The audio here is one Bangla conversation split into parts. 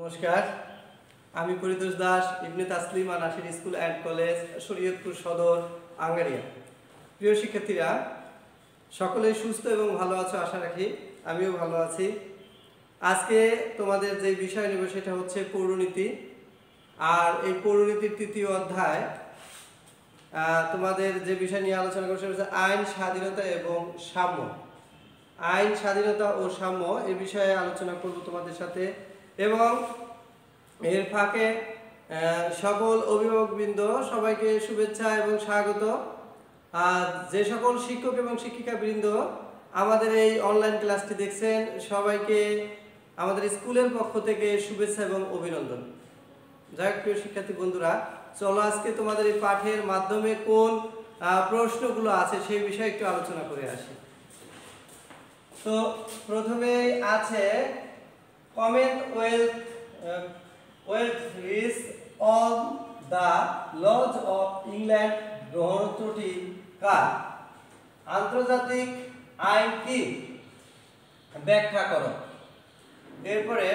নমস্কার, আমি Paritosh Das, Ibne Taslima Nasir school and college, Shariatpur Sadar, Angaria. প্রিয় শিক্ষার্থীরা, সকলেই সুস্থ এবং ভালো আছো আশা রাখি। আমিও ভালো আছি। আজকে তোমাদের যে বিষয় নেব সেটা হচ্ছে পৌরনীতি। আর এই পৌরনীতির তৃতীয় অধ্যায় তোমাদের যে বিষয় নিয়ে আলোচনা করছে হচ্ছে আইন, স্বাধীনতা এবং সাম্য। আইন, স্বাধীনতা ও সাম্য এই বিষয়ে আলোচনা করব তোমাদের সাথে। এবং এর ফাঁকে সকল অভিভাবকবৃন্দ সবাইকে শুভেচ্ছা এবং স্বাগত। আর যে সকল শিক্ষক এবং শিক্ষিকাবৃন্দ আমাদের এই অনলাইন ক্লাসটি দেখছেন সবাইকে আমাদের স্কুলের পক্ষ থেকে শুভেচ্ছা এবং অভিনন্দন। যাই হোক, প্রিয় শিক্ষার্থী বন্ধুরা, চলো আজকে তোমাদের এই পাঠের মাধ্যমে কোন প্রশ্নগুলো আছে সেই বিষয়ে একটু আলোচনা করে আসি। তো প্রথমে আছে Commonwealth is on the laws of England গ্রহণত্রটি কার? আন্তর্জাতিক আইন কি? ব্যাখ্যা করো। এরপরে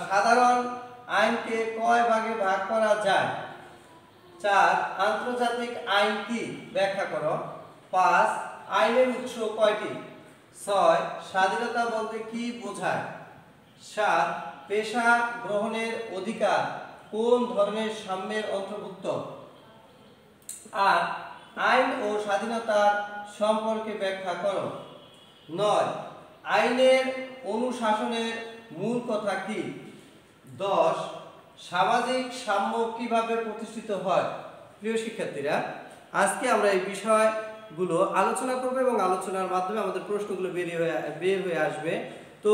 সাধারণ আইনকে কয় ভাগে ভাগ করা যায়? 4 আন্তর্জাতিক আইন কি? ব্যাখ্যা করো। 5 আইনের উৎস কয়টি? 6 স্বাধীনতা বলতে কি বোঝায়? 7 পেশা গ্রহণের অধিকার কোন ধরনের সাম্যের অন্তর্ভুক্ত? 8 আইন ও স্বাধীনতার সম্পর্কে ব্যাখ্যা করো। 9 আইনের অনুশাসনের মূল কথা কি? 10 সামাজিক সাম্য কিভাবে প্রতিষ্ঠিত হয়? প্রিয় শিক্ষার্থীরা, আজকে আমরা এই বিষয়গুলো আলোচনা করব এবং আলোচনার মাধ্যমে আমাদের প্রশ্নগুলো বের হয়ে আসবে। তো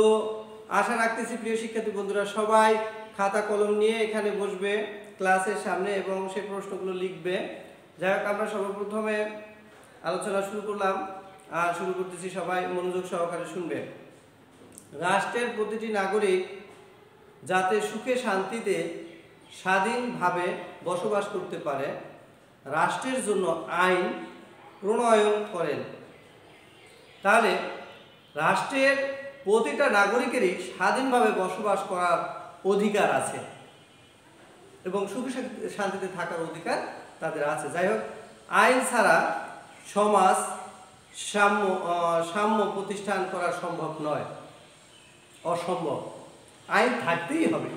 আশা রাখতেছি প্রিয় শিক্ষার্থী বন্ধুরা সবাই খাতা কলম নিয়ে এখানে বসবে ক্লাসের সামনে এবং সেই প্রশ্নগুলো লিখবে। যাই হোক, আমরা সর্বপ্রথমে আলোচনা শুরু করলাম আর শুরু করতেছি, সবাই মনোযোগ সহকারে শুনবে। রাষ্ট্রের প্রতিটি নাগরিক যাতে সুখে শান্তিতে স্বাধীনভাবে বসবাস করতে পারে রাষ্ট্রের জন্য আইন প্রণয়ন করেন। তাহলে রাষ্ট্রের প্রতিটা নাগরিকেরই স্বাধীনভাবে বসবাস করার অধিকার আছে এবং সুখে শান্তিতে থাকার অধিকার তাদের আছে। যাই হোক, আইন ছাড়া সমাজ সাম্য প্রতিষ্ঠান করা সম্ভব নয়, অসম্ভব। আইন থাকতেই হবে।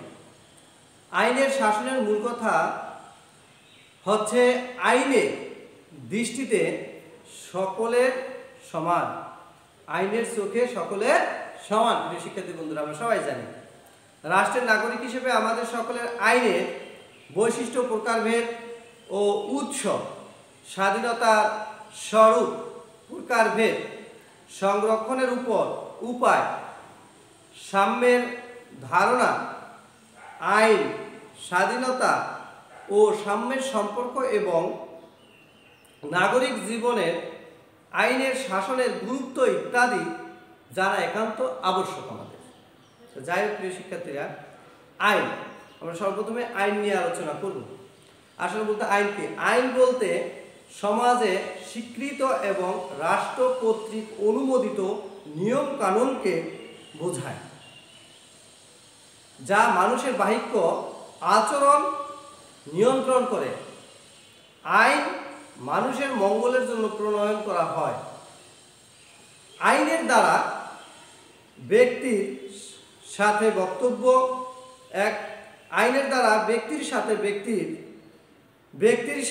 আইনের শাসনের মূল কথা হচ্ছে আইনের দৃষ্টিতে সকলের সমান, আইনের চোখে সকলের সমান। প্রিয় শিক্ষার্থী বন্ধুরা, আমরা সবাই জানি রাষ্ট্রের নাগরিক হিসেবে আমাদের সকলের আইনের বৈশিষ্ট্য, প্রকারভেদ ও উৎস, স্বাধীনতার স্বরূপ, প্রকারভেদ, সংরক্ষণের উপায়, সাম্যের ধারণা, আইন, স্বাধীনতা ও সাম্যের সম্পর্ক এবং নাগরিক জীবনের আইনের শাসনের গুরুত্ব ইত্যাদি জানা একান্ত আবশ্যক আমাদের। যাই হোক প্রিয় শিক্ষার্থীরা, আইন, আমরা সর্বপ্রথমে আইন নিয়ে আলোচনা করব। আসলে বলতে আইন কি? আইন বলতে সমাজে স্বীকৃত এবং রাষ্ট্র কর্তৃক অনুমোদিত নিয়ম কানুনকে বোঝায়, যা মানুষের বাহ্যিক আচরণ নিয়ন্ত্রণ করে। আইন মানুষের মঙ্গলের জন্য প্রণয়ন করা হয়। আইনের দ্বারা ব্যক্তির সাথে আইনের দ্বারা ব্যক্তির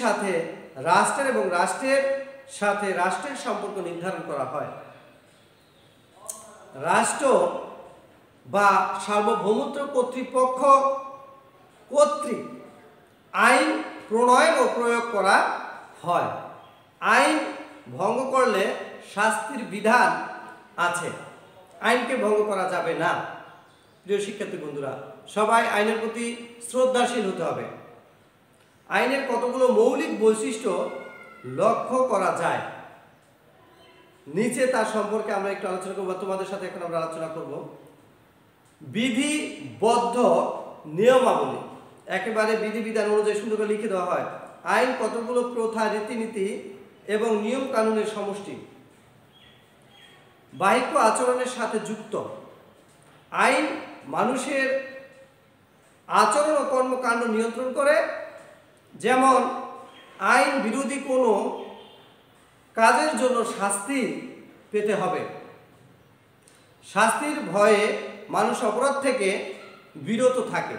সাথে রাষ্ট্রের এবং রাষ্ট্রের সাথে রাষ্ট্রের সম্পর্ক নির্ধারণ করা হয়। রাষ্ট্র বা সার্বভৌমত্ব কর্তৃপক্ষ কর্তৃক আইন প্রণয়ন ও প্রয়োগ করা হয়। আইন ভঙ্গ করলে শাস্তির বিধান আছে, আইনকে ভঙ্গ করা যাবে না। প্রিয় শিক্ষার্থী বন্ধুরা, সবাই আইনের প্রতি শ্রদ্ধাশীল হতে হবে। আইনের কতগুলো মৌলিক বৈশিষ্ট্য লক্ষ্য করা যায়, নিচে তার সম্পর্কে আমরা একটু আলোচনা করব। তোমাদের সাথে এখন আমরা আলোচনা করব বিধিবদ্ধ নিয়মাবলী, একেবারে বিধিবিধান অনুযায়ী সুন্দর করে লিখে দেওয়া হয়। আইন কতগুলো প্রথা, রীতিনীতি এবং নিয়ম কানুনের সমষ্টি, বাহ্যিক আচরণের সাথে যুক্ত। আইন মানুষের আচরণ ও কর্মকাণ্ড নিয়ন্ত্রণ করে। যেমন আইন বিরোধী কোনো কাজের জন্য শাস্তি পেতে হবে। শাস্তির ভয়ে মানুষ অপরাধ থেকে বিরত থাকে।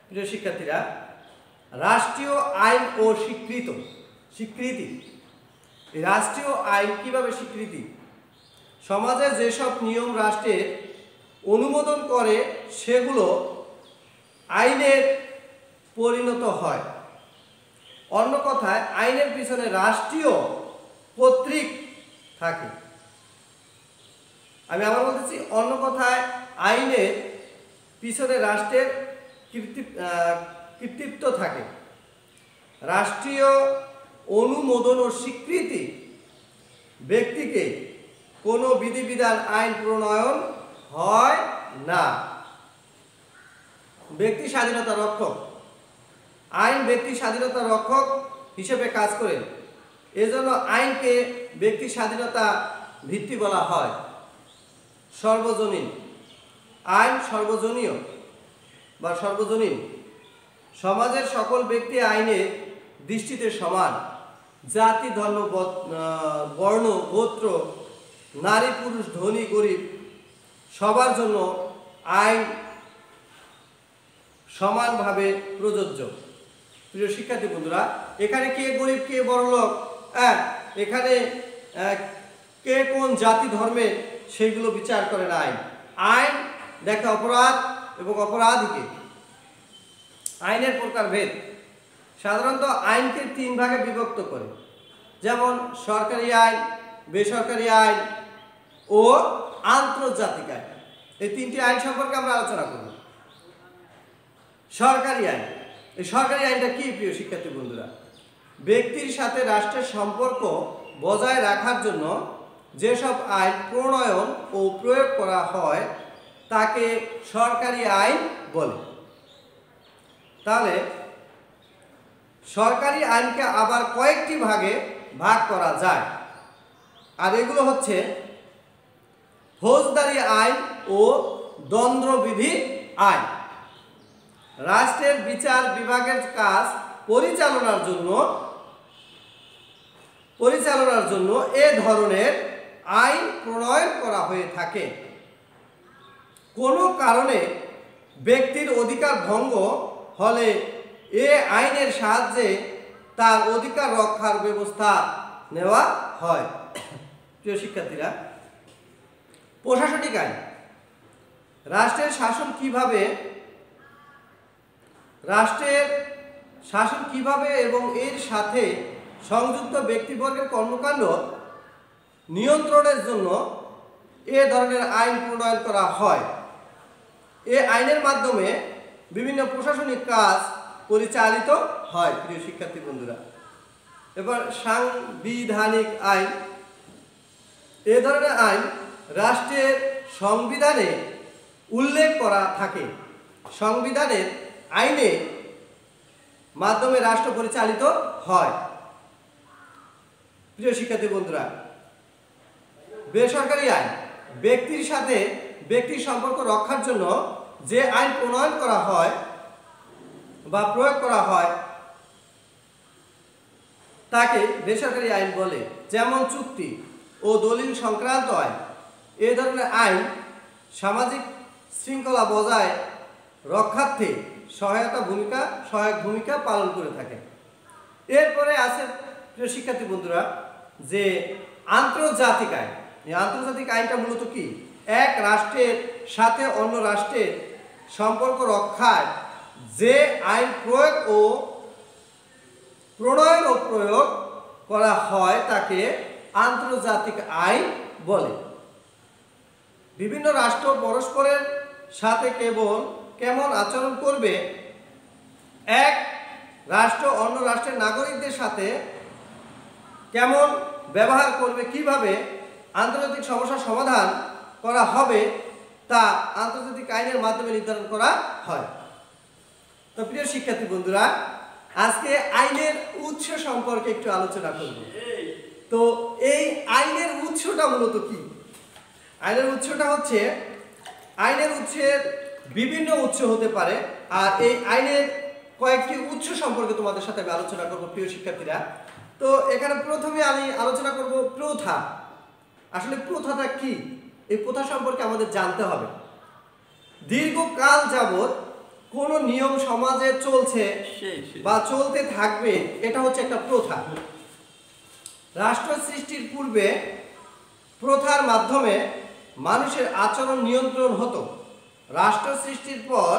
প্রিয় শিক্ষার্থীরা, রাষ্ট্রীয় আইন ও স্বীকৃতি। রাষ্ট্রীয় আইন কিভাবে স্বীকৃতি? সমাজে যেসব নিয়ম রাষ্ট্রের অনুমোদন করে সেগুলো আইনের পরিণত হয়। অন্য কথায় আইনের পিছনে রাষ্ট্রীয় কর্তৃক থাকে। আমি আবার বলতেছি, অন্য কথায় আইনের পিছনে রাষ্ট্রের কর্তৃত্ব থাকে। রাষ্ট্রীয় অনুমোদন ও স্বীকৃতি ব্যক্তিকে কোনো বিধিবিধান আইন প্রণয়ন হয় না। ব্যক্তি স্বাধীনতা রক্ষক। আইন ব্যক্তি স্বাধীনতা রক্ষক হিসেবে কাজ করে। এজন্য আইনকে ব্যক্তি স্বাধীনতা ভিত্তি বলা হয়। সর্বজনীন। আইন সর্বজনীয় বা সর্বজনীন। সমাজের সকল ব্যক্তি আইনের দৃষ্টিতে সমান। জাতি, ধর্ম, বর্ণ, গোত্র, নারী, পুরুষ, ধনী, গরিব সবার জন্য আইন সমানভাবে প্রযোজ্য। প্রিয় শিক্ষার্থী বন্ধুরা, এখানে কে গরিব কে বড়লোক, এখানে কে কোন জাতি ধর্মের সেইগুলো বিচার করে না আইন। আইন দেখে অপরাধ এবং অপরাধীকে। আইনের প্রকারভেদ। সাধারণত আইনকে 3 ভাগে বিভক্ত করে, যেমন সরকারি আইন, বেসরকারি আইন ও আন্তর্জাতিক আইন। এই 3টি আইন সম্পর্কে আমরা আলোচনা করব। সরকারি আইন। এই সরকারি আইনটা কি প্রিয় শিক্ষার্থী বন্ধুরা? ব্যক্তির সাথে রাষ্ট্রের সম্পর্ক বজায় রাখার জন্য যেসব আইন প্রণয়ন ও প্রয়োগ করা হয় তাকে সরকারি আইন বলে। তাহলে সরকারি আইনকে আবার কয়েকটি ভাগে ভাগ করা যায়, আর এগুলো হচ্ছে ফৌজদারি আইন ও দণ্ডবিধি আইন। রাষ্ট্রের বিচার বিভাগের কাজ পরিচালনার জন্য এ ধরনের আইন প্রণয়ন করা হয়ে থাকে। কোনো কারণে ব্যক্তির অধিকার ভঙ্গ হলে এ আইনের সাহায্যে তার অধিকার রক্ষার ব্যবস্থা নেওয়া হয়। প্রিয় শিক্ষার্থীরা, প্রশাসনিক আইন। রাষ্ট্রের শাসন কিভাবে এবং এর সাথে সংযুক্ত ব্যক্তিবর্গের কর্মকাণ্ড নিয়ন্ত্রণের জন্য এ ধরনের আইন প্রণয়ন করা হয়। এ আইনের মাধ্যমে বিভিন্ন প্রশাসনিক কাজ পরিচালিত হয়। প্রিয় শিক্ষার্থী বন্ধুরা, এবার সাংবিধানিক আইন। এ ধরনের আইন রাষ্ট্রের সংবিধানে উল্লেখ করা থাকে। সংবিধানের আইনের মাধ্যমে রাষ্ট্র পরিচালিত হয়। প্রিয় শিক্ষার্থী বন্ধুরা, বেসরকারি আইন। ব্যক্তির সাথে ব্যক্তির সম্পর্ক রক্ষার জন্য যে আইন প্রণয়ন করা হয় বা প্রয়োগ করা হয় তাকে বেসরকারি আইন বলে। যেমন চুক্তি ও দলিল সংক্রান্ত আইন। এ ধরনের আইন সামাজিক শৃঙ্খলা বজায় রক্ষার্থে সহায়ক ভূমিকা পালন করে থাকে। এরপরে আছে প্রিয় শিক্ষার্থী বন্ধুরা যে আন্তর্জাতিক আইন। এই আন্তর্জাতিক আইনটা মূলত কি? এক রাষ্ট্রের সাথে অন্য রাষ্ট্রের সম্পর্ক রক্ষায় যে আইন প্রণয়ন ও প্রয়োগ করা হয় তাকে আন্তর্জাতিক আইন বলে। বিভিন্ন রাষ্ট্র পরস্পরের সাথে কেমন আচরণ করবে, এক রাষ্ট্র অন্য রাষ্ট্রের নাগরিকদের সাথে কেমন ব্যবহার করবে, কিভাবে আন্তর্জাতিক সমস্যার সমাধান করা হবে তা আন্তর্জাতিক আইনের মাধ্যমে নির্ধারণ করা হয়। তো প্রিয় শিক্ষার্থী বন্ধুরা, আজকে আইনের উৎস সম্পর্কে একটু আলোচনা করব। তো এই আইনের উৎসটা মূলত কি? আইনের উৎসটা হচ্ছে আইনের উৎসের বিভিন্ন উৎস হতে পারে, আর এই আইনের কয়েকটি উৎস সম্পর্কে তোমাদের সাথে আমি আলোচনা করব প্রিয় শিক্ষার্থীরা। তো এখানে প্রথমে আমি আলোচনা করব প্রথা। আসলে প্রথাটা কি, এই প্রথা সম্পর্কে আমাদের জানতে হবে। দীর্ঘকাল যাবৎ কোন নিয়ম সমাজে চলছে বা চলতে থাকবে, এটা হচ্ছে একটা প্রথা। রাষ্ট্র সৃষ্টির পূর্বে প্রথার মাধ্যমে মানুষের আচরণ নিয়ন্ত্রণ হতো। রাষ্ট্র সৃষ্টির পর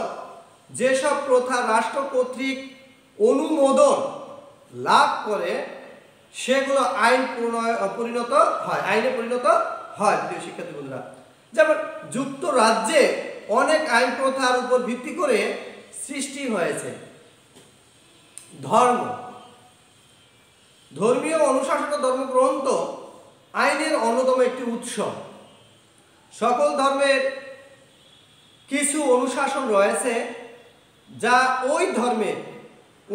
যেসব প্রথা রাষ্ট্র কর্তৃক অনুমোদন লাভ করে সেগুলো আইনে পরিণত হয় প্রিয় শিক্ষার্থী বন্ধুরা। যেমন যুক্তরাজ্যে অনেক আইন প্রথার উপর ভিত্তি করে সৃষ্টি হয়েছে। ধর্মীয় অনুশাসন ও ধর্মগ্রন্থ আইনের অন্যতম একটি উৎস। সকল ধর্মের কিছু অনুশাসন রয়েছে যা ওই ধর্মের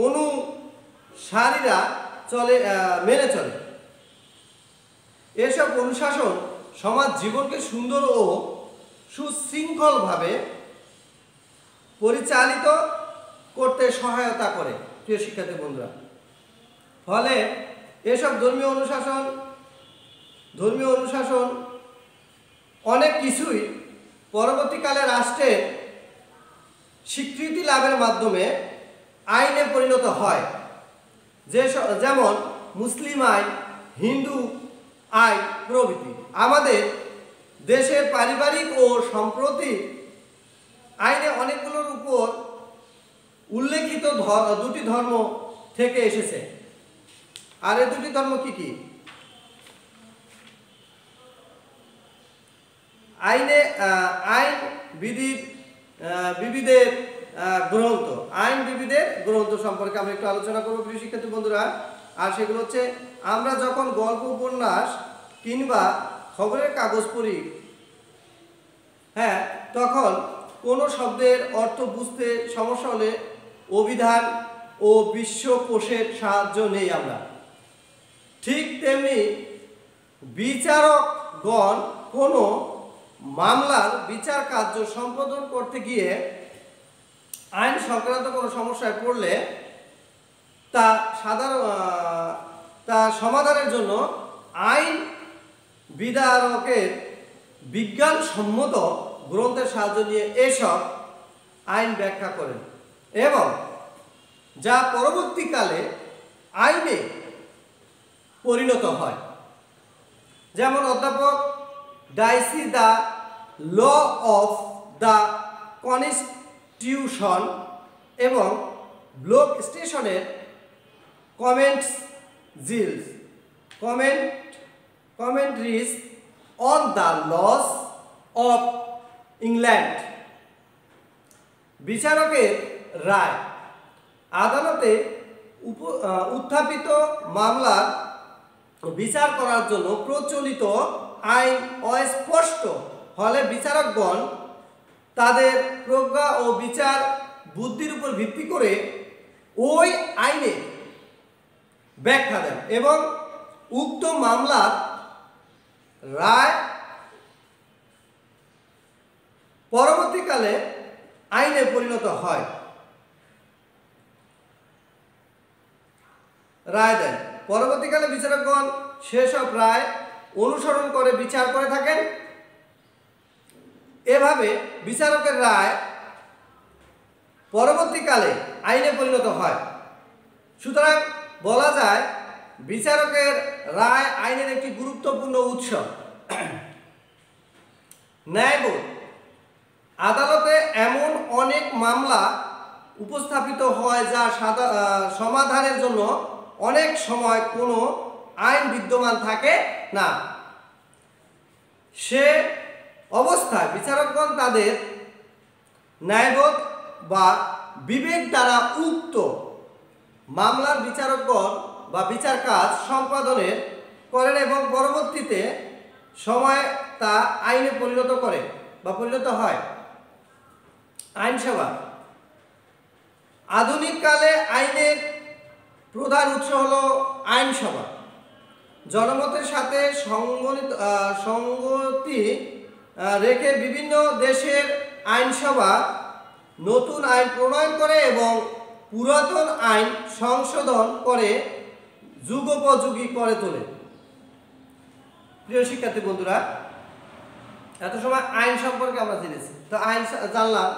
অনুসারীরা মেনে চলে। এসব অনুশাসন সমাজ জীবনকে সুন্দর ও সুশৃঙ্খলভাবে পরিচালিত করতে সহায়তা করে প্রিয় শিক্ষার্থী বন্ধুরা। ফলে এসব ধর্মীয় অনুশাসন অনেক কিছুই পরবর্তীকালে রাষ্ট্রের স্বীকৃতি লাভের মাধ্যমে আইনে পরিণত হয়। যেমন মুসলিম আইন, হিন্দু আইন প্রভৃতি। আমাদের দেশের পারিবারিক ও সম্প্রতি আইনে অনেকগুলোর উপর উল্লেখিত দুটি ধর্ম থেকে এসেছে। আর এই দুটি ধর্ম কি কি? আইন বিবিধের গ্রন্থ সম্পর্কে আমরা একটু আলোচনা করবো প্রিয় শিক্ষার্থী বন্ধুরা। আর সেগুলো হচ্ছে, আমরা যখন গল্প, উপন্যাস কিংবা খবরের কাগজ পড়ি, তখন কোনো শব্দের অর্থ বুঝতে সমস্যা হলে অভিধান ও বিশ্বকোষের সাহায্য নেই আমরা। ঠিক তেমনি বিচারকগণ কোনো মামলার বিচার কার্য সম্পাদন করতে গিয়ে আইন সংক্রান্ত কোনো সমস্যায় পড়লে তা সমাধানের জন্য আইন বিধারকের বিজ্ঞানসম্মত গ্রন্থের সাহায্য নিয়ে এসব আইন ব্যাখ্যা করেন এবং যা পরবর্তীকালে আইনে পরিণত হয়। যেমন অধ্যাপক Dicey the law of the constitution এবং ব্লক স্টেশনের commentaries on the laws of England. বিচারকের রায় আদালতে উত্থাপিত মামলার বিচার করার জন্য প্রচলিত আইন অস্পষ্ট হলে বিচারকগণ তাদের প্রজ্ঞা ও বিচার বুদ্ধির উপর ভিত্তি করে ওই আইনে ব্যাখ্যা দেন এবং উক্ত মামলার রায় পরবর্তীকালে আইনে পরিণত হয়। রায় দেন। পরবর্তীকালে বিচারকগণ সেসব রায় অনুসরণ করে বিচার করে থাকেন। এভাবে বিচারকের রায় পরবর্তীকালে আইনে পরিণত হয়। সুতরাং বলা যায় বিচারকের রায় আইনের একটি গুরুত্বপূর্ণ উৎস। ন্যায়বোধ আদালতে এমন অনেক মামলা উপস্থাপিত হয় যা সমাধানের জন্য অনেক সময় কোনো আইন বিদ্যমান থাকে না। সে অবস্থায় বিচারকগণ তাদের ন্যায়বোধ বা বিবেক দ্বারা উক্ত মামলার বিচারকগণ বা বিচার কাজ সম্পাদনের করেন এবং পরবর্তীতে সময় তা আইনে পরিণত করে বা পরিণত হয়। আইনসভা আধুনিক কালে আইনের প্রধান উৎস হলো আইনসভা। জনমতের সাথে সঙ্গতি রেখে বিভিন্ন দেশের আইনসভা নতুন আইন প্রণয়ন করে এবং পুরাতন আইন সংশোধন করে যুগোপযোগী করে তোলে। প্রিয় শিক্ষার্থী বন্ধুরা, এত সময় আইন সম্পর্কে আমরা জেনেছি, তো আইন জানলাম,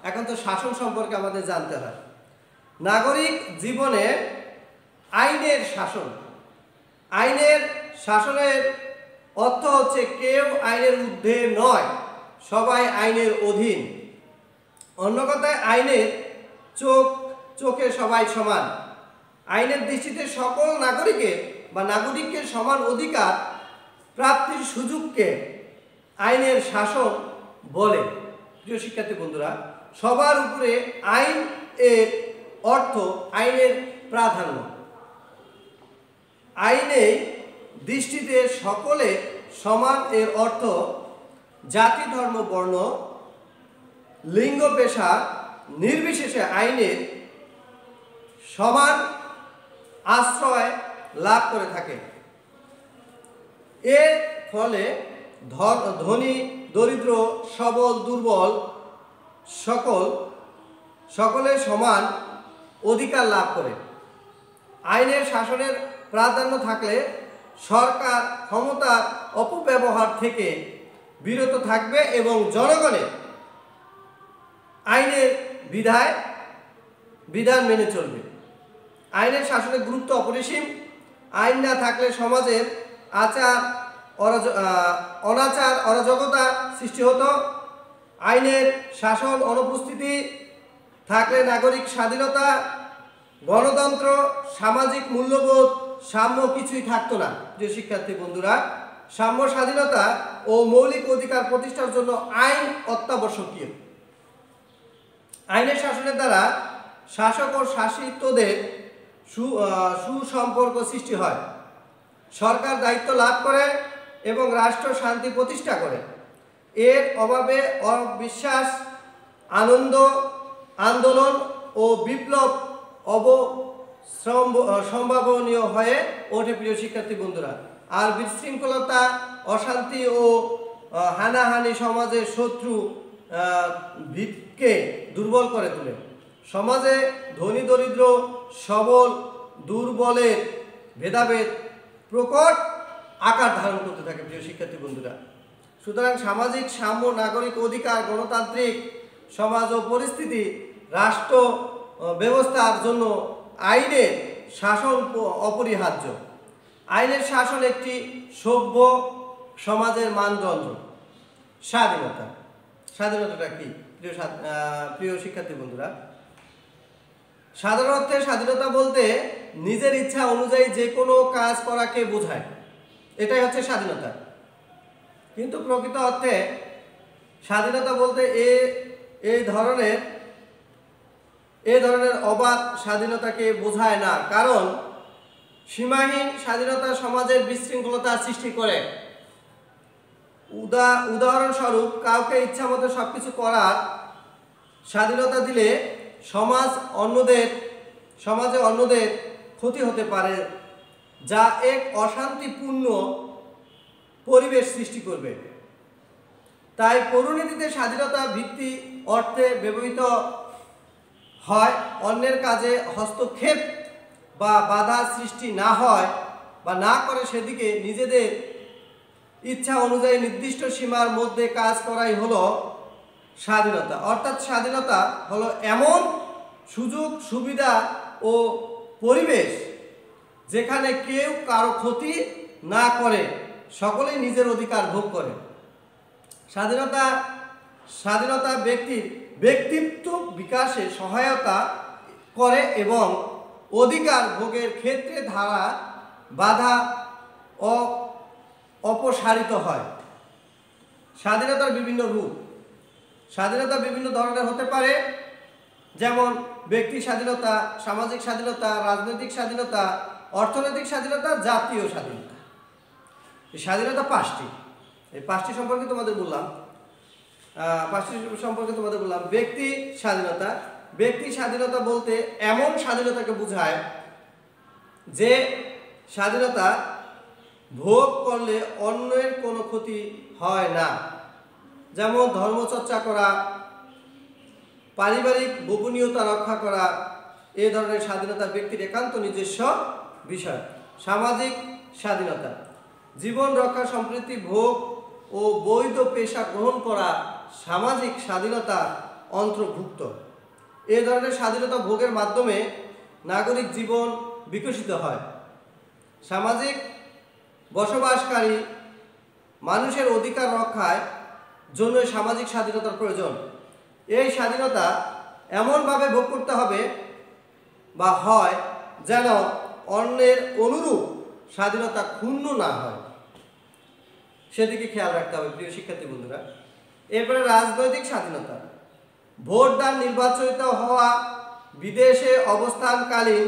এখন তো শাসন সম্পর্কে আমাদের জানতে হয়। নাগরিক জীবনে আইনের শাসন। আইনের শাসনের অর্থ হচ্ছে কেউ আইনের ঊর্ধ্বে নয়, সবাই আইনের অধীন। অন্য কথায় আইনের চোখে সবাই সমান। আইনের দৃষ্টিতে সকল নাগরিকের সমান অধিকার প্রাপ্তির সুযোগকে আইনের শাসন বলে। প্রিয় শিক্ষার্থী বন্ধুরা, সবার উপরে আইন এর অর্থ আইনের প্রাধান্য। আইনের দৃষ্টিতে সকলে সমান এর অর্থ জাতি, ধর্ম, বর্ণ, লিঙ্গ, পেশা নির্বিশেষে আইনের সমান আশ্রয় লাভ করে থাকে। এর ফলে ধনী, দরিদ্র, সবল, দুর্বল সকলে সমান অধিকার লাভ করে। আইনের শাসনের প্রাধান্য থাকলে সরকার ক্ষমতার অপব্যবহার থেকে বিরত থাকবে এবং জনগণের আইনের বিধান মেনে চলবে। আইনের শাসনের গুরুত্ব অপরিসীম। আইন না থাকলে সমাজের অনাচার অরাজকতা সৃষ্টি হতো। আইনের শাসন অনুপস্থিতি থাকলে নাগরিক স্বাধীনতা, গণতন্ত্র, সামাজিক মূল্যবোধ, সাম্য কিছুই থাকতো না। যে শিক্ষার্থী বন্ধুরা, সাম্য, স্বাধীনতা ও মৌলিক অধিকার প্রতিষ্ঠার জন্য আইন অত্যাবশ্যকীয়। আইনের শাসনের দ্বারা শাসক ও শাসিতদের সুসম্পর্ক সৃষ্টি হয়, সরকার দায়িত্ব লাভ করে এবং রাষ্ট্র শান্তি প্রতিষ্ঠা করে। এর অভাবে অবিশ্বাস, আন্দোলন ও বিপ্লব সম্ভাবনীয় হয়ে ওঠে। প্রিয় শিক্ষার্থী বন্ধুরা, আর বিশৃঙ্খলতা, অশান্তি ও হানাহানি সমাজের শত্রু ভিতকে দুর্বল করে তোলে। সমাজে ধনী, দরিদ্র, সবল, দুর্বলের ভেদাভেদ প্রকট আকার ধারণ করতে থাকে। প্রিয় শিক্ষার্থী বন্ধুরা, সুতরাং সামাজিক সাম্য, নাগরিক অধিকার, গণতান্ত্রিক সমাজ ও পরিস্থিতি, রাষ্ট্র ব্যবস্থার জন্য আইনের শাসন অপরিহার্য। আইনের শাসন একটি সভ্য সমাজের মানদণ্ড। স্বাধীনতাটা কি প্রিয় শিক্ষার্থী বন্ধুরা? সাধারণ অর্থে স্বাধীনতা বলতে নিজের ইচ্ছা অনুযায়ী যে কোনো কাজ করাকে বোঝায়, এটাই হচ্ছে স্বাধীনতা। কিন্তু প্রকৃত অর্থে স্বাধীনতা বলতে এই ধরনের অবাধ স্বাধীনতাকে বোঝায় না, কারণ সীমাহীন স্বাধীনতা সমাজের বিশৃঙ্খলতা সৃষ্টি করে। উদাহরণস্বরূপ, কাউকে ইচ্ছামতো সবকিছু করার স্বাধীনতা দিলে সমাজে অন্যদের ক্ষতি হতে পারে, যা এক অশান্তিপূর্ণ পরিবেশ সৃষ্টি করবে। তাই পৌরনীতিতে স্বাধীনতা ভিত্তি অর্থে ব্যবহৃত হয় অন্যের কাজে হস্তক্ষেপ বা বাধা সৃষ্টি না হয় বা না করে সেদিকে নিজেদের ইচ্ছা অনুযায়ী নির্দিষ্ট সীমার মধ্যে কাজ করাই হলো স্বাধীনতা। অর্থাৎ স্বাধীনতা হলো এমন সুযোগ সুবিধা ও পরিবেশ যেখানে কেউ কারো ক্ষতি না করে সকলেই নিজের অধিকার ভোগ করে। স্বাধীনতা ব্যক্তির ব্যক্তিত্ব বিকাশে সহায়তা করে এবং অধিকার ভোগের ক্ষেত্রে বাধা অপসারিত হয়। স্বাধীনতার বিভিন্ন রূপ। স্বাধীনতা বিভিন্ন ধরনের হতে পারে, যেমন ব্যক্তি স্বাধীনতা, সামাজিক স্বাধীনতা, রাজনৈতিক স্বাধীনতা, অর্থনৈতিক স্বাধীনতা, জাতীয় স্বাধীনতা। এই স্বাধীনতা পাঁচটি। এই পাঁচটি সম্পর্কে তোমাদের বললাম। ব্যক্তি স্বাধীনতা। ব্যক্তি স্বাধীনতা বলতে এমন স্বাধীনতাকে বোঝায় যে স্বাধীনতা ভোগ করলে অন্যের কোনো ক্ষতি হয় না। যেমন ধর্মচর্চা করা, পারিবারিক গোপনীয়তা রক্ষা করা, এই ধরনের স্বাধীনতা ব্যক্তির একান্ত নিজস্ব বিষয়। সামাজিক স্বাধীনতা, জীবন রক্ষা, সম্প্রীতি ভোগ ও বৈধ পেশা গ্রহণ করা সামাজিক স্বাধীনতা অন্তর্ভুক্ত। এই ধরনের স্বাধীনতা ভোগের মাধ্যমে নাগরিক জীবন বিকশিত হয়। সামাজিক বসবাসকারী মানুষের অধিকার রক্ষায় জন্য সামাজিক স্বাধীনতার প্রয়োজন। এই স্বাধীনতা এমনভাবে ভোগ করতে হবে বা হয় যেন অন্যের অনুরূপ স্বাধীনতা ক্ষুণ্ণ না হয়, সেদিকে খেয়াল রাখতে হবে প্রিয় শিক্ষার্থী বন্ধুরা। এরপরে রাজনৈতিক স্বাধীনতা, ভোটদান, নির্বাচিত হওয়া, বিদেশে অবস্থানকালীন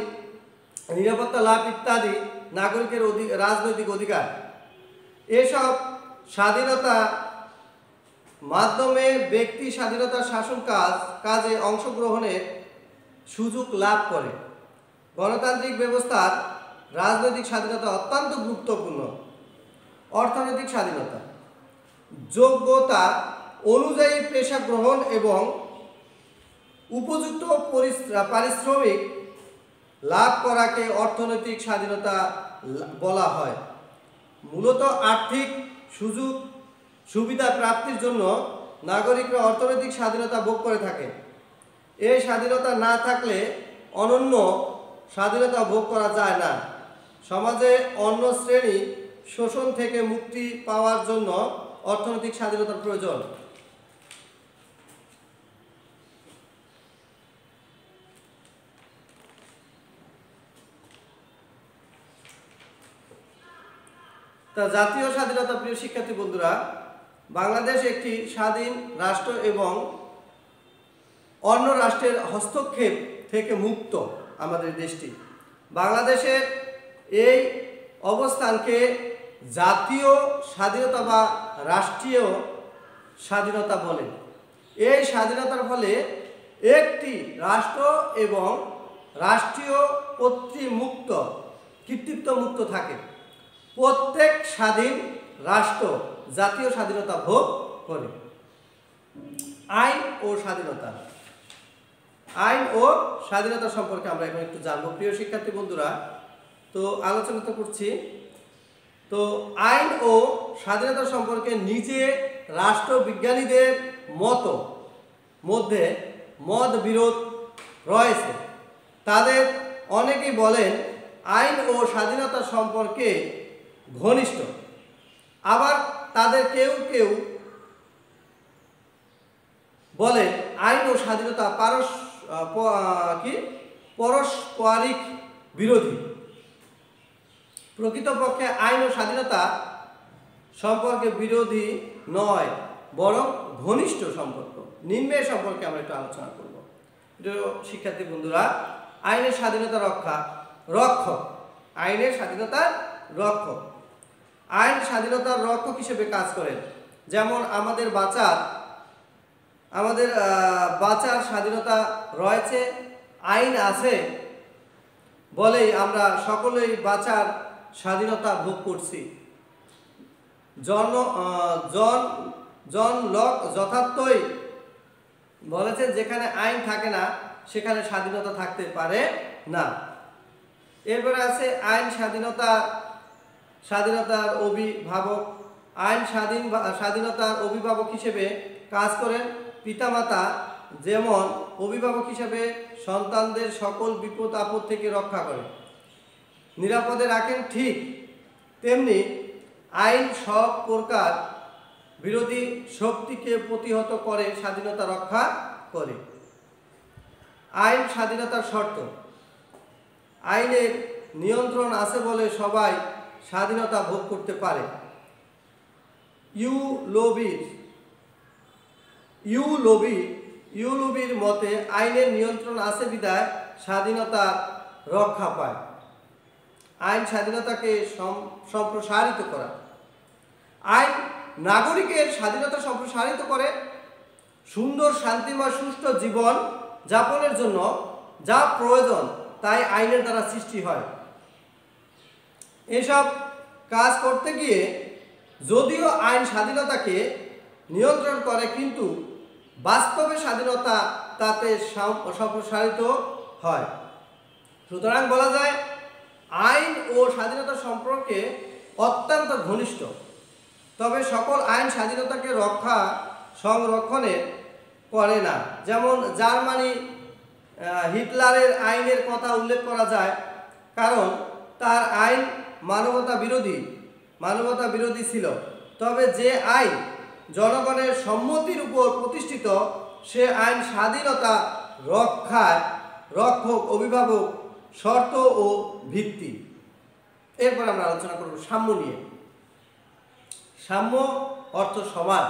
নিরাপত্তা লাভ ইত্যাদি নাগরিকের রাজনৈতিক অধিকার। এসব স্বাধীনতা মাধ্যমে ব্যক্তি স্বাধীনতার শাসন কাজে অংশগ্রহণের সুযোগ লাভ করে। গণতান্ত্রিক ব্যবস্থার রাজনৈতিক স্বাধীনতা অত্যন্ত গুরুত্বপূর্ণ। অর্থনৈতিক স্বাধীনতা, যোগ্যতা অনুযায়ী পেশা গ্রহণ এবং উপযুক্ত পারিশ্রমিক লাভ করাকে অর্থনৈতিক স্বাধীনতা বলা হয়। মূলত আর্থিক সুযোগ সুবিধা প্রাপ্তির জন্য নাগরিকরা অর্থনৈতিক স্বাধীনতা ভোগ করে থাকে। এই স্বাধীনতা না থাকলে অনন্য স্বাধীনতা ভোগ করা যায় না। সমাজে অন্য শ্রেণী শোষণ থেকে মুক্তি পাওয়ার জন্য অর্থনৈতিক স্বাধীনতার প্রয়োজন। তা জাতীয় স্বাধীনতা, প্রিয় শিক্ষার্থী বন্ধুরা, বাংলাদেশ একটি স্বাধীন রাষ্ট্র এবং অন্য রাষ্ট্রের হস্তক্ষেপ থেকে মুক্ত আমাদের দেশটি। বাংলাদেশের এই অবস্থানকে জাতীয় স্বাধীনতা বা রাষ্ট্রীয় স্বাধীনতা বলে। এই স্বাধীনতার ফলে একটি রাষ্ট্র এবং রাষ্ট্রীয় কর্তৃত্ব মুক্ত থাকে। প্রত্যেক স্বাধীন রাষ্ট্র জাতীয় স্বাধীনতা ভোগ করে। আইন ও স্বাধীনতা, আইন ও স্বাধীনতা সম্পর্কে আমরা এখন একটু জানবো প্রিয় শিক্ষার্থী বন্ধুরা। তো আলোচনা তো করছি। তো আইন ও স্বাধীনতা সম্পর্কে নিজে রাষ্ট্রবিজ্ঞানীদের মধ্যে মত বিরোধ রয়েছে। তাদের অনেকেই বলেন আইন ও স্বাধীনতা সম্পর্কে ঘনিষ্ঠ, আবার তাদের কেউ কেউ বলেন আইন ও স্বাধীনতা পারস্পরিক বিরোধী। প্রকৃতপক্ষে আইন ও স্বাধীনতা সম্পর্কে বিরোধী নয়, বরং ঘনিষ্ঠ সম্পর্ক। নিম্নে সম্পর্কে আমরা একটু আলোচনা করব। শিক্ষার্থী বন্ধুরা, আইনের স্বাধীনতা রক্ষক, আইনের স্বাধীনতার রক্ষক, আইন স্বাধীনতার রক্ষক হিসেবে কাজ করেন। যেমন আমাদের বাঁচার স্বাধীনতা রয়েছে, আইন আছে বলেই আমরা সকলেই বাঁচার স্বাধীনতা ভোগ করছি। জন লক যথার্থই বলেছেন, যেখানে আইন থাকে না সেখানে স্বাধীনতা থাকতে পারে না। এরপরে আছে আইন স্বাধীনতার অভিভাবক। আইন স্বাধীনতার অভিভাবক হিসেবে কাজ করেন পিতামাতা, যেমন অভিভাবক হিসেবে সন্তানদের সকল বিপদ আপদ থেকে রক্ষা করে, নিরাপদে রাখেন, ঠিক তেমনি আইন সব প্রকার বিরোধী শক্তিকে প্রতিহত করে স্বাধীনতা রক্ষা করে। আইন স্বাধীনতার শর্ত, আইনের নিয়ন্ত্রণ আছে বলে সবাই স্বাধীনতা ভোগ করতে পারে। ইউলবির মতে আইনের নিয়ন্ত্রণ আছে বিধায় স্বাধীনতা রক্ষা পায়। আইন স্বাধীনতাকে সম্প্রসারিত করা, আইন নাগরিকের স্বাধীনতা সম্প্রসারিত করে সুন্দর, শান্তিময়, সুষ্ঠু জীবন যাপনের জন্য যা প্রয়োজন তাই আইনের দ্বারা সৃষ্টি হয়। এসব কাজ করতে গিয়ে যদিও আইন স্বাধীনতাকে নিয়ন্ত্রণ করে, কিন্তু বাস্তবে স্বাধীনতা তাতে সম্প্রসারিত হয়। সুতরাং বলা যায় আইন ও স্বাধীনতা সম্পর্কে অত্যন্ত ঘনিষ্ঠ। তবে সকল আইন স্বাধীনতাকে সংরক্ষণে করে না। যেমন জার্মানি হিটলারের আইনের কথা উল্লেখ করা যায়, কারণ তার আইন মানবতা বিরোধী ছিল। তবে যে আইন জনগণের সম্মতির উপর প্রতিষ্ঠিত, সে আইন স্বাধীনতা রক্ষক, অভিভাবক, শর্ত ও ভিত্তি। এরপর আমরা আলোচনা করব সাম্য নিয়ে। সাম্য অর্থ সমান।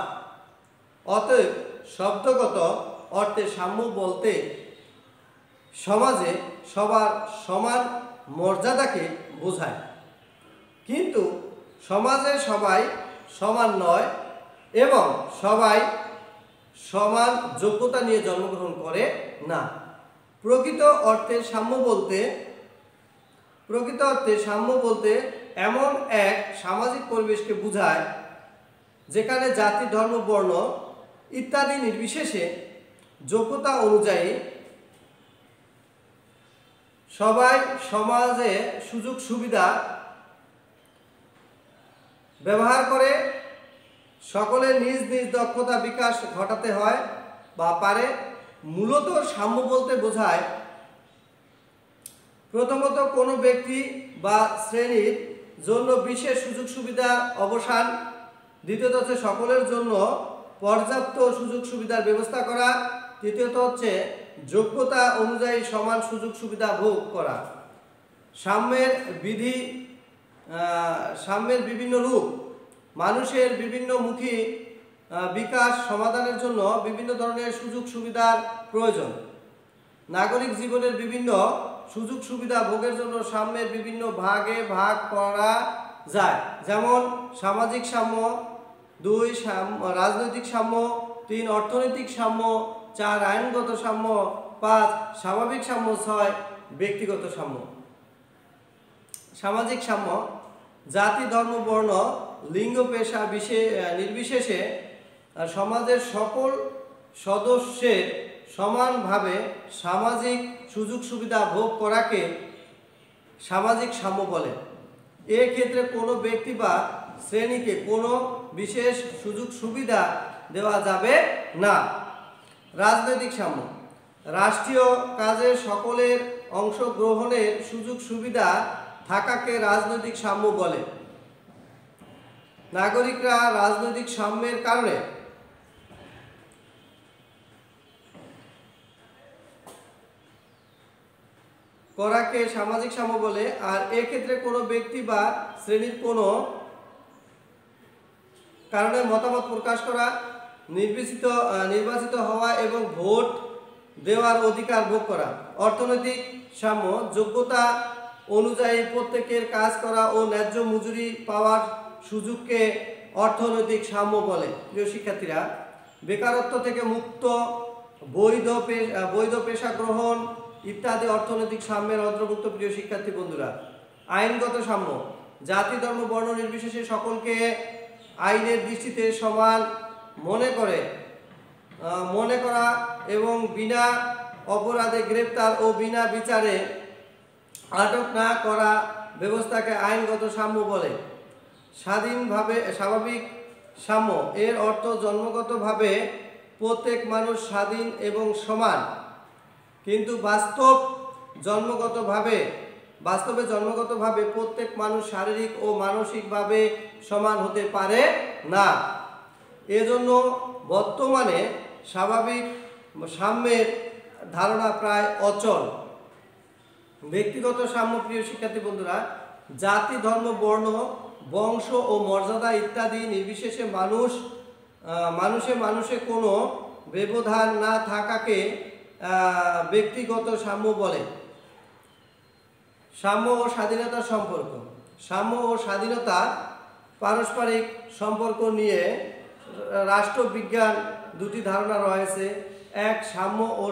অতএব শব্দগত অর্থে সাম্য বলতে সমাজে সবার সমান মর্যাদাকে বোঝায়। কিন্তু সমাজে সবাই সমান নয় এবং সবাই সমান যোগ্যতা নিয়ে জন্মগ্রহণ করে না। প্রকৃত অর্থে সাম্য বলতে এমন এক সামাজিক পরিবেশকে বোঝায় যেখানে জাতি, ধর্ম, বর্ণ ইত্যাদি নির্বিশেষে যোগ্যতা অনুযায়ী সবাই সমাজে সুযোগ সুবিধা ব্যবহার করে সকলের নিজ নিজ দক্ষতা বিকাশ ঘটাতে হয় বা পারে। মূলত সাম্য বলতে বোঝায় প্রথমত কোনো ব্যক্তি বা শ্রেণীর জন্য বিশেষ সুযোগ সুবিধার অবসান, দ্বিতীয়ত হচ্ছে সকলের জন্য পর্যাপ্ত সুযোগ সুবিধার ব্যবস্থা করা, তৃতীয়ত হচ্ছে যোগ্যতা অনুযায়ী সমান সুযোগ সুবিধা ভোগ করা। সাম্যের বিভিন্ন রূপ। মানুষের বিভিন্নমুখী বিকাশ সমাধানের জন্য বিভিন্ন ধরনের সুযোগ সুবিধার প্রয়োজন। নাগরিক জীবনের বিভিন্ন সুযোগ সুবিধা ভোগের জন্য সাম্যের বিভিন্ন ভাগে ভাগ করা যায়। যেমন সামাজিক সাম্য, 2 রাজনৈতিক সাম্য, 3 অর্থনৈতিক সাম্য, 4 আইনগত সাম্য, 5 স্বাভাবিক সাম্য, 6 ব্যক্তিগত সাম্য। সামাজিক সাম্য জাতি, ধর্ম, বর্ণ, লিঙ্গ, পেশা নির্বিশেষে সমাজের সকল সদস্যের সমানভাবে সামাজিক সুযোগ সুবিধা ভোগ করাকে সামাজিক সাম্য বলে। এক্ষেত্রে কোনো ব্যক্তি বা শ্রেণীকে কোনো বিশেষ সুযোগ সুবিধা দেওয়া যাবে না। রাজনৈতিক সাম্য রাষ্ট্রীয় কাজে সকলের অংশগ্রহণের সুযোগ সুবিধা থাকাকে রাজনৈতিক সাম্য বলে। নাগরিকরা রাজনৈতিক সাম্যের কারণে করাকে সামাজিক সাম্য বলে। আর এক্ষেত্রে কোনো ব্যক্তি বা শ্রেণীর কোনো কারণে মতামত প্রকাশ করা, নির্বাচিত হওয়া এবং ভোট দেওয়ার অধিকার ভোগ করা। অর্থনৈতিক সাম্য যোগ্যতা অনুযায়ী প্রত্যেকের কাজ করা ও ন্যায্য মজুরি পাওয়ার সুযোগকে অর্থনৈতিক সাম্য বলে। প্রিয় শিক্ষার্থীরা, বেকারত্ব থেকে মুক্ত, বৈধ পেশা গ্রহণ ইত্যাদি অর্থনৈতিক সাম্যের অন্তর্ভুক্ত। প্রিয় শিক্ষার্থী বন্ধুরা, আইনগত সাম্য জাতি, ধর্ম, বর্ণ নির্বিশেষে সকলকে আইনের দৃষ্টিতে সমান মনে করা এবং বিনা অপরাধে গ্রেপ্তার ও বিনা বিচারে আটক না করা ব্যবস্থাকে আইনগত সাম্য বলে। স্বাভাবিক সাম্য এর অর্থ জন্মগতভাবে প্রত্যেক মানুষ স্বাধীন এবং সমান, কিন্তু বাস্তবে জন্মগতভাবে প্রত্যেক মানুষ শারীরিক ও মানসিকভাবে সমান হতে পারে না। এজন্য বর্তমানে স্বাভাবিক সাম্যের ধারণা প্রায় অচল। ব্যক্তিগত সাম্য, প্রিয় শিক্ষার্থী বন্ধুরা, জাতি, ধর্ম, বর্ণ, বংশ ও মর্যাদা ইত্যাদি নির্বিশেষে মানুষে কোনো ব্যবধান না থাকাকে ব্যক্তিগত সাম্য বলে। সাম্য ও স্বাধীনতার সম্পর্ক। সাম্য ও স্বাধীনতা পারস্পরিক সম্পর্ক নিয়ে রাষ্ট্রবিজ্ঞান 2টি ধারণা রয়েছে। এক, সাম্য ও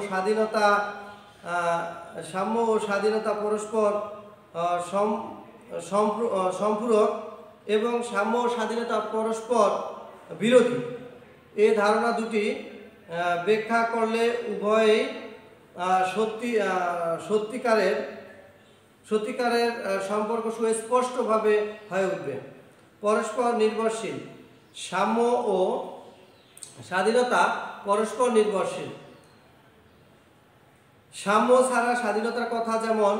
স্বাধীনতা পরস্পর সম্পূরক এবং সাম্য ও স্বাধীনতা পরস্পর বিরোধী। এই ধারণা দুটি ব্যাখ্যা করলে উভয়ই সত্যিকারের সম্পর্ক সুস্পষ্টভাবে হয়ে উঠবে। পরস্পর নির্ভরশীল। সাম্য ও স্বাধীনতা পরস্পর নির্ভরশীল। সাম্য ছাড়া স্বাধীনতার কথা যেমন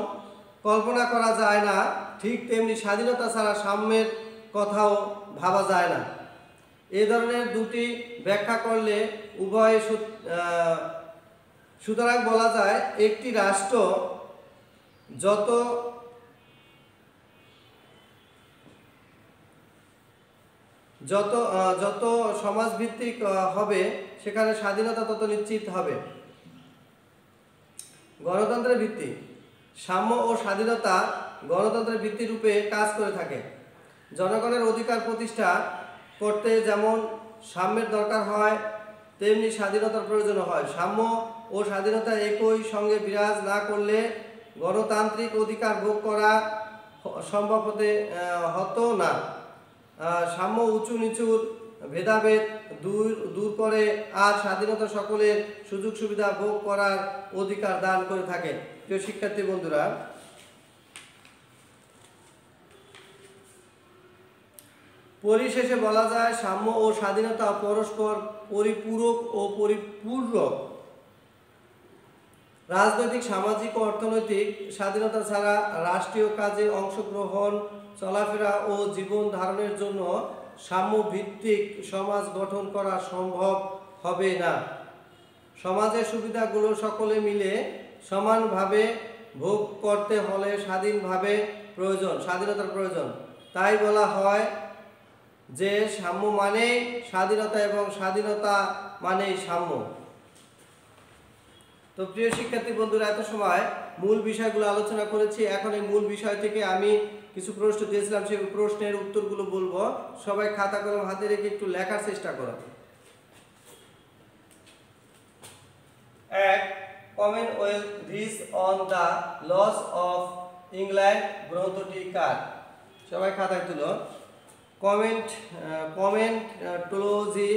কল্পনা করা যায় না, ঠিক তেমনি স্বাধীনতা ছাড়া সাম্যের কথাও ভাবা যায় না। এই ধরনের দুটি ব্যাখ্যা করলে উভয় সুতরাং বলা যায় একটি রাষ্ট্র যত সমাজভিত্তিক হবে সেখানে স্বাধীনতা তত নিশ্চিত হবে। গণতন্ত্রের ভিত্তি। সাম্য ও স্বাধীনতা গণতন্ত্রের ভিত্তি রূপে কাজ করে থাকে। জনগণের অধিকার প্রতিষ্ঠা করতে যেমন সাম্যের দরকার হয়, তেমনি স্বাধীনতার প্রয়োজন হয়। সাম্য ও স্বাধীনতা একই সঙ্গে বিরাজ না করলে গণতান্ত্রিক অধিকার ভোগ করা সম্ভব হতো না। সাম্য উঁচু নিচুর ভেদাভেদ দূর করে আর স্বাধীনতা সকলের সুযোগ সুবিধা ভোগ করার অধিকার দান করে থাকে। প্রিয় শিক্ষার্থী বন্ধুরা, পরিশেষে বলা যায় সাম্য ও স্বাধীনতা পরস্পর পরিপূরক ও পরিপূরক। রাজনৈতিক, সামাজিক ও অর্থনৈতিক স্বাধীনতা ছাড়া রাষ্ট্রীয় কাজে অংশগ্রহণ, চলাফেরা ও জীবন ধারণের জন্য সাম্য ভিত্তিক সমাজ গঠন করা সম্ভব হবে না। সমাজের সুবিধাগুলো সকলে মিলে সমানভাবে ভোগ করতে হলে স্বাধীনতার প্রয়োজন। তাই বলা হয় যে সাম্য মানেই স্বাধীনতা এবং স্বাধীনতা মানেই সাম্য। তো প্রিয় শিক্ষার্থী বন্ধুরা, এত সময় মূল বিষয়গুলো আলোচনা করেছি। এখন এই মূল বিষয় থেকে আমি কিছু প্রশ্ন দিয়েছিলাম, সেই প্রশ্নের উত্তরগুলো বলবো। সবাই খাতা কলম হাতে রেখে একটু লেখার চেষ্টা করো। 1. Comment with this on the laws of England গ্রন্থটি কার? সবাই খাতায় তুলো। কমেন্টোলজি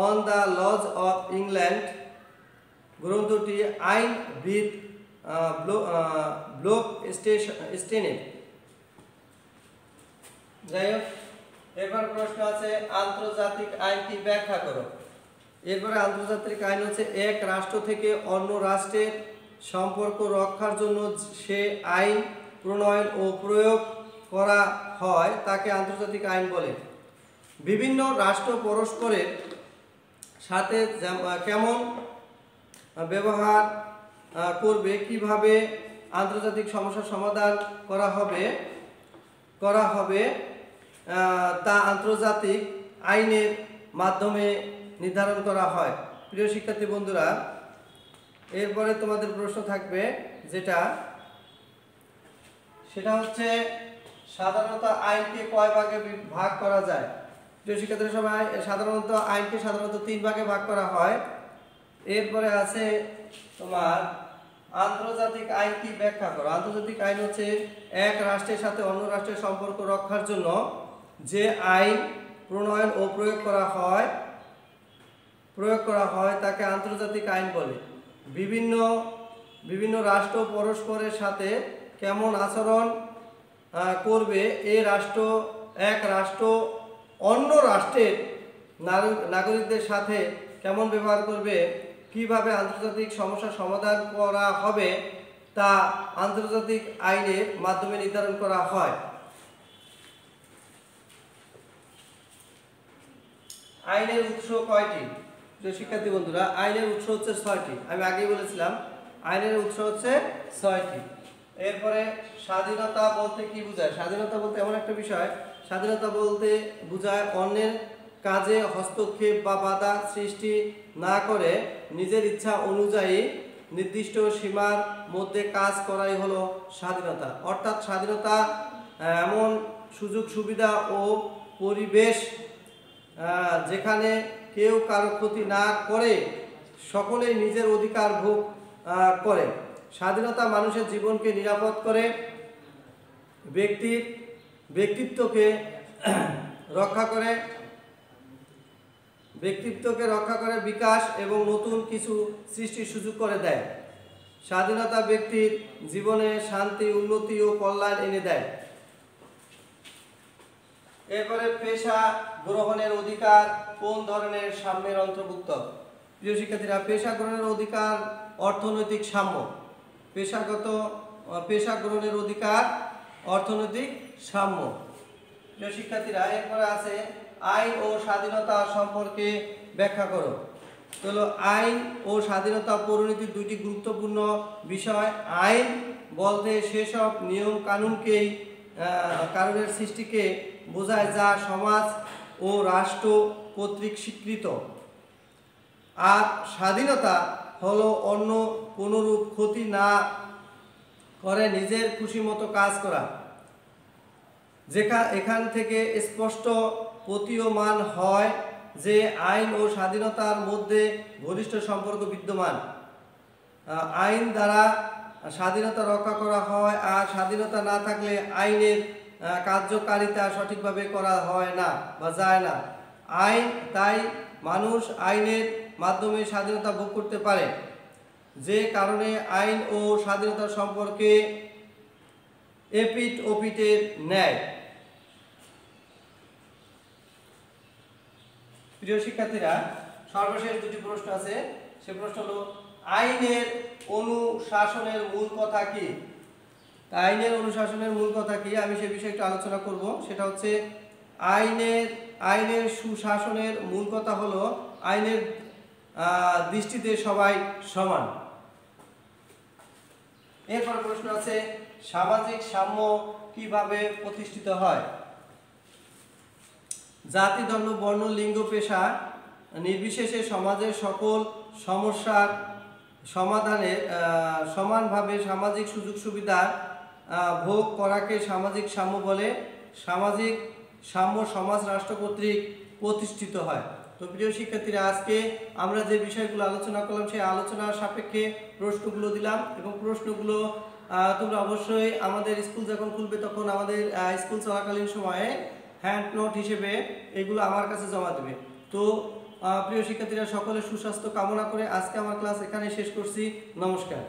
on the laws of England গ্রন্থটি আইনবিদ ব্লক স্টেনের। যাই হোক, এরপর প্রশ্ন আছে আন্তর্জাতিক আইনটি ব্যাখ্যা করো। এরপরে আন্তর্জাতিক আইন হচ্ছে এক রাষ্ট্র থেকে অন্য রাষ্ট্রের সম্পর্ক রক্ষার জন্য সে আইন প্রণয়ন ও প্রয়োগ করা হয় তাকে আন্তর্জাতিক আইন বলে। বিভিন্ন রাষ্ট্র পরস্পরের সাথে কেমন ব্যবহার করবে, কিভাবে আন্তর্জাতিক সমস্যার সমাধান করা হবে তা আন্তর্জাতিক আইনের মাধ্যমে নির্ধারণ করা হয়। প্রিয় শিক্ষার্থী বন্ধুরা, এরপরে তোমাদের প্রশ্ন থাকবে সেটা হচ্ছে সাধারণত আইনকে কয় ভাগে ভাগ করা যায়? প্রিয় শিক্ষার্থীরা, সবাই সাধারণত আইনকে তিন ভাগে ভাগ করা হয়। এরপরে আছে তোমার আন্তর্জাতিক আইন কি ব্যাখ্যা করো। আন্তর্জাতিক আইন হচ্ছে এক রাষ্ট্রের সাথে অন্য রাষ্ট্রের সম্পর্ক রক্ষার জন্য যে আইন প্রণয়ন ও প্রয়োগ করা হয় তাকে আন্তর্জাতিক আইন বলে। বিভিন্ন রাষ্ট্র পরস্পরের সাথে কেমন আচরণ করবে, এক রাষ্ট্র অন্য রাষ্ট্রের নাগরিকদের সাথে কেমন ব্যবহার করবে, কিভাবে আন্তর্জাতিক সমস্যার সমাধান করা হবে তা আন্তর্জাতিক আইনের মাধ্যমে নির্ধারণ করা হয়। আইনের উৎস কয়টি? শিক্ষার্থী বন্ধুরা, আইনের উৎস হচ্ছে 6টি। আমি আগেই বলেছিলাম আইনের উৎস হচ্ছে 6টি। এরপরে স্বাধীনতা বলতে কি বোঝায়? স্বাধীনতা বলতে এমন একটা বিষয়, স্বাধীনতা বলতে বোঝায় অন্যের কাজে হস্তক্ষেপ বা বাধা সৃষ্টি না করে নিজের ইচ্ছা অনুযায়ী নির্দিষ্ট সীমার মধ্যে কাজ করাই হলো স্বাধীনতা। অর্থাৎ স্বাধীনতা এমন সুযোগ সুবিধা ও পরিবেশ যেখানে কেউ কারো ক্ষতি না করে সকলেই নিজের অধিকার ভোগ করে। স্বাধীনতা মানুষের জীবনকে নিরাপদ করে, ব্যক্তিত্বকে রক্ষা করে, ব্যক্তিত্বকে রক্ষা করে বিকাশ এবং নতুন কিছু সৃষ্টির সুযোগ করে দেয়। স্বাধীনতা ব্যক্তির জীবনে শান্তি, উন্নতি ও কল্যাণ এনে দেয়। এরপরে পেশা গ্রহণের অধিকার কোন ধরনের সাম্যের অন্তর্ভুক্ত? প্রিয় শিক্ষার্থীরা, পেশা গ্রহণের অধিকার অর্থনৈতিক সাম্য। পেশা গ্রহণের অধিকার অর্থনৈতিক সাম্য। প্রিয় শিক্ষার্থীরা, এরপরে আছে আইন ও স্বাধীনতা সম্পর্কে ব্যাখ্যা করো। হলো আইন ও স্বাধীনতা পরিণতির দুইটি গুরুত্বপূর্ণ বিষয়। আইন বলতে সেসব নিয়ম কানুনের সৃষ্টিকে বোঝায় যা সমাজ ও রাষ্ট্র কর্তৃক স্বীকৃত। আর স্বাধীনতা হলো অন্য কোনরূপ ক্ষতি না করে নিজের খুশি মতো কাজ করা। এখান থেকে স্পষ্ট প্রতীয়মান হয় যে আইন ও স্বাধীনতার মধ্যে ঘনিষ্ঠ সম্পর্ক বিদ্যমান। আইন দ্বারা স্বাধীনতা রক্ষা করা হয়, আর স্বাধীনতা না থাকলে আইনের কার্যকারিতা সঠিকভাবে করা হয় না বা যায় না। তাই মানুষ আইনের মাধ্যমে স্বাধীনতা ভোগ করতে পারে। যে কারণে আইন ও স্বাধীনতার সম্পর্কে এপিঠ ওপিঠের ন্যায়। প্রিয় শিক্ষার্থীরা, সর্বশেষ দুটি প্রশ্ন আছে। সে প্রশ্ন হলো আইনের অনুশাসনের মূল কথা কি? আইনের অনুশাসনের মূল কথা কি, আমি সে বিষয়ে একটু আলোচনা করব। সেটা হচ্ছে আইনের সুশাসনের মূল কথা হলো আইনের দৃষ্টিতে সবাই সমান। এরপর প্রশ্ন আছে সামাজিক সাম্য কিভাবে প্রতিষ্ঠিত হয়? জাতি, ধর্ম, বর্ণ, লিঙ্গ, পেশা নির্বিশেষে সমাজের সকল সমস্যার সমাধানে সমানভাবে সামাজিক সুযোগ সুবিধা ভোগ করাকে সামাজিক সাম্য বলে। সামাজিক সাম্য সমাজ রাষ্ট্র কর্তৃক প্রতিষ্ঠিত হয়। তো প্রিয় শিক্ষার্থীরা, আজকে আমরা যে বিষয়গুলো আলোচনা করলাম সেই আলোচনার সাপেক্ষে প্রশ্নগুলো দিলাম, এবং প্রশ্নগুলো তোমরা অবশ্যই আমাদের স্কুল যখন খুলবে তখন আমাদের স্কুল চলাকালীন সময়ে হ্যান্ড নোট হিসেবে এগুলো আমার কাছে জমা দেবে। তো প্রিয় শিক্ষার্থীরা, সকলের সুস্বাস্থ্য কামনা করে আজকে আমার ক্লাস এখানে শেষ করছি। নমস্কার।